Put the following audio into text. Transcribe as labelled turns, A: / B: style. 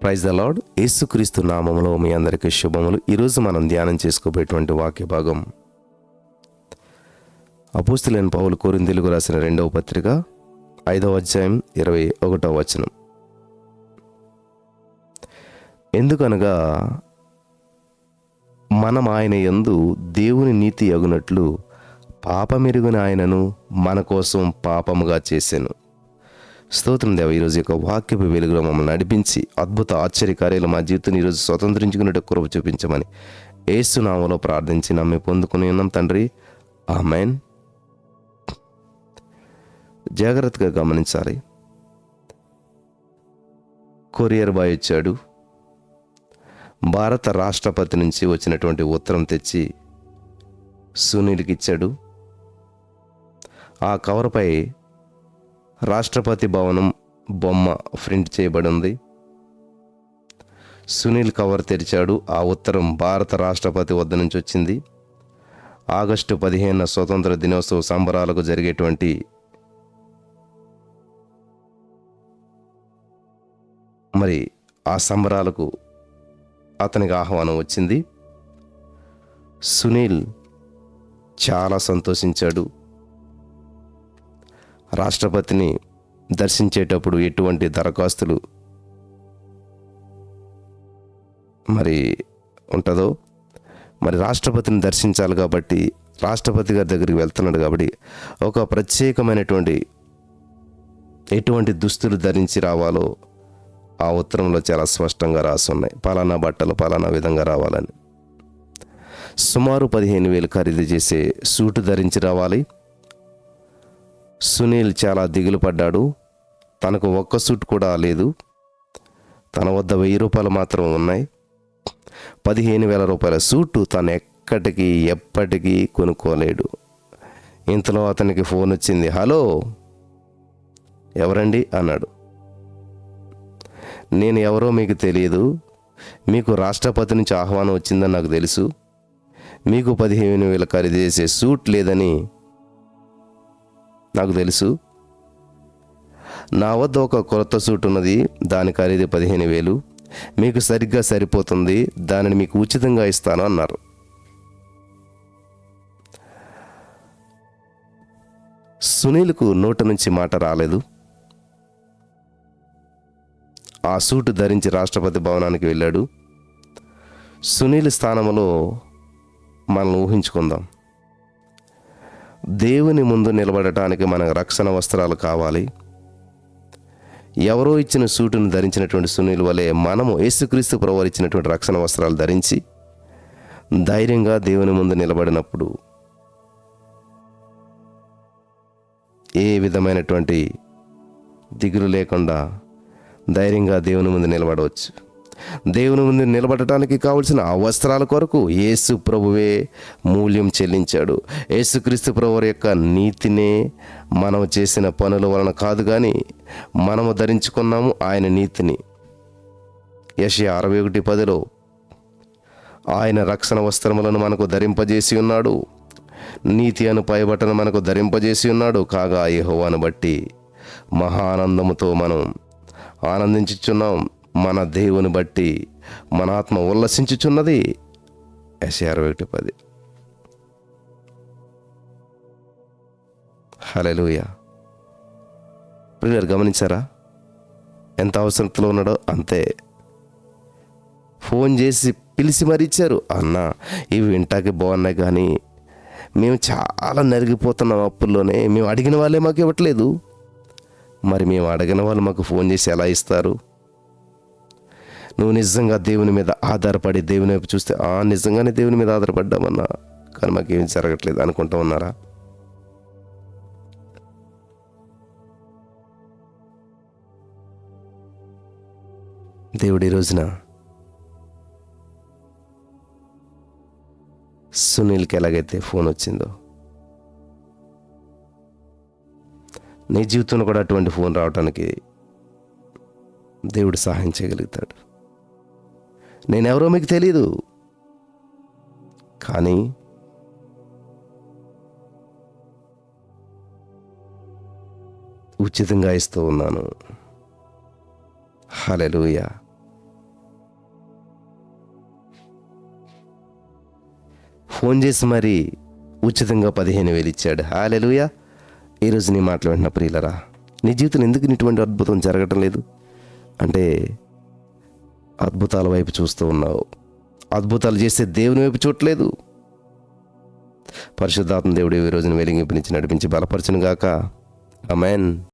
A: Praise the lord. యేసుక్రీస్తు నామములో మీ అందరికీ శుభములు. ఈరోజు మనం ధ్యానం చేసుకోబోయేటువంటి వాక్య భాగం అపోస్తలుడైన పౌలు కొరింథీయులకు రాసిన 2వ పత్రిక 5వ అధ్యాయం 21వ వచనం. ఎందుకనగా మనం ఆయన యందు దేవుని నీతి అగునట్లు పాపమెరుగున ఆయనను మన కోసం పాపముగా చేసెను. స్తోత్రం దేవ. ఈరోజు యొక్క వాక్యపు వెలుగులో మమ్మల్ని నడిపించి అద్భుత ఆశ్చర్యకార్యాలు మా జీవితాన్ని ఈరోజు స్వతంత్రించుకునేట్టు కృప చూపించమని యేసు నామములో ప్రార్థించి నమ్మి పొందుకుని ఉన్నాం తండ్రి, ఆమేన్. జాగ్రత్తగా గమనించాలి. కొరియర్ బాయ్ వచ్చాడు. భారత రాష్ట్రపతి నుంచి వచ్చినటువంటి ఉత్తరం తెచ్చి సునీల్కి ఇచ్చాడు. ఆ కవర్పై రాష్ట్రపతి భవనం బొమ్మ ప్రింట్ చేయబడి ఉంది. సునీల్ కవర్ తెరిచాడు. ఆ ఉత్తరం భారత రాష్ట్రపతి వద్ద నుంచి వచ్చింది. ఆగస్టు 15 స్వతంత్ర దినోత్సవ సంబరాలకు జరిగేటువంటి మరి ఆ సంబరాలకు అతనికి ఆహ్వానం వచ్చింది. సునీల్ చాలా సంతోషించాడు. రాష్ట్రపతిని దర్శించేటప్పుడు ఎటువంటి దరఖాస్తులు మరి ఉంటుందో, మరి రాష్ట్రపతిని దర్శించాలి కాబట్టి రాష్ట్రపతి గారి దగ్గరికి వెళ్తున్నాడు కాబట్టి ఒక ప్రత్యేకమైనటువంటి ఎటువంటి దుస్తులు ధరించి రావాలో ఆ ఉత్తరంలో చాలా స్పష్టంగా రాసున్నాయి. పలానా బట్టలు పలానా విధంగా రావాలని. సుమారు 15,000 ఖరీదు చేసే సూటు ధరించి రావాలి. సునీల్ చాలా దిగులు పడ్డాడు. తనకు ఒక్క సూట్ కూడా లేదు. తన వద్ద 1000 రూపాయలు మాత్రం ఉన్నాయి. 15,000 రూపాయల సూటు తను ఎప్పటికీ కొనుక్కోలేడు. ఇంతలో అతనికి ఫోన్ వచ్చింది. హలో, ఎవరండి అన్నాడు. నేను ఎవరో మీకు తెలియదు. మీకు రాష్ట్రపతి నుంచి ఆహ్వానం వచ్చిందని నాకు తెలుసు. మీకు 15,000 ఖరీదు చేసే సూట్ లేదని నాకు తెలుసు. నా వద్ద ఒక కొత్త సూట్ ఉన్నది. దాని ఖరీదు 15,000. మీకు సరిగ్గా సరిపోతుంది. దానిని మీకు ఉచితంగా ఇస్తాను అన్నారు. సునీల్కు నోటి నుంచి మాట రాలేదు. ఆ సూటు ధరించి రాష్ట్రపతి భవనానికి వెళ్ళాడు. సునీల్ స్థానంలో మనల్ని ఊహించుకుందాం. దేవుని ముందు నిలబడటానికి మనకు రక్షణ వస్త్రాలు కావాలి. ఎవరో ఇచ్చిన సూటును ధరించినటువంటి సునీల్ వలె మనము యేసుక్రీస్తు ప్రభువు ఇచ్చినటువంటి రక్షణ వస్త్రాలు ధరించి ధైర్యంగా దేవుని ముందు నిలబడినప్పుడు ఏ విధమైనటువంటి దిగులు లేకుండా ధైర్యంగా దేవుని ముందు నిలబడవచ్చు. దేవుని ముందు నిలబడటానికి కావలసిన ఆ వస్త్రాల కొరకు యేసు ప్రభువే మూల్యం చెల్లించాడు. యేసుక్రీస్తు ప్రభువు యొక్క నీతినే మనం చేసిన పనుల వలన కాదు కానీ మనము ధరించుకున్నాము ఆయన నీతిని. యెషయా 61:10 ఆయన రక్షణ వస్త్రములను మనకు ధరింపజేసి ఉన్నాడు. నీతి అను పైబట్టను మనకు ధరింపజేసి ఉన్నాడు. కాగా యెహోవాను బట్టి మహానందముతో మనం ఆనందించుచున్నాం. మన దేవుని బట్టి మన ఆత్మ ఉల్లసించుచున్నది. యెషయా 61:10. హల్లెలూయా. ప్రియులారా, గమనించారా ఎంత అవసరతలో ఉన్నాడో? అంతే. ఫోన్ చేసి పిలిచి మరీ ఇచ్చారు. అన్న, ఇవి వింటాకి బాగున్నాయి కానీ మేము చాలా నరిగిపోతున్నాం అప్పుల్లోనే. మేము అడిగిన వాళ్ళే మాకు ఇవ్వట్లేదు. మరి మేము అడిగిన వాళ్ళు మాకు ఫోన్ చేసి ఎలా ఇస్తారు? నువ్వు నిజంగా దేవుని మీద ఆధారపడి దేవుని వైపు చూస్తే నిజంగానే దేవుని మీద ఆధారపడ్డామన్నా కానీ మాకేం జరగట్లేదు అనుకుంటా ఉన్నారా? దేవుడి రోజున సునీల్కి ఎలాగైతే ఫోన్ వచ్చిందో నీ జీవితంలో కూడా అటువంటి ఫోన్ రావడానికి దేవుడు సహాయం చేయగలుగుతాడు. నేనెవరో మీకు తెలియదు కానీ ఉచితంగా ఇస్తూ ఉన్నాను. హల్లెలూయా. ఫోన్ చేసి మరి ఉచితంగా 15,000 ఇచ్చాడు. హల్లెలూయా. ఈరోజు నీ మాటలు వింటున్న ప్రియులరా, నీ జీవితంలో ఎందుకు ఇటువంటి అద్భుతం జరగటం లేదు అంటే అద్భుతాల వైపు చూస్తూ ఉన్నావు. అద్భుతాలు చేసే దేవుని వైపు చూడలేదు. పరిశుద్ధాత్మ దేవుడు ఈ రోజున వెలిగింపునిచ్చి నడిపించి బలపరచును గాక. ఆమేన్.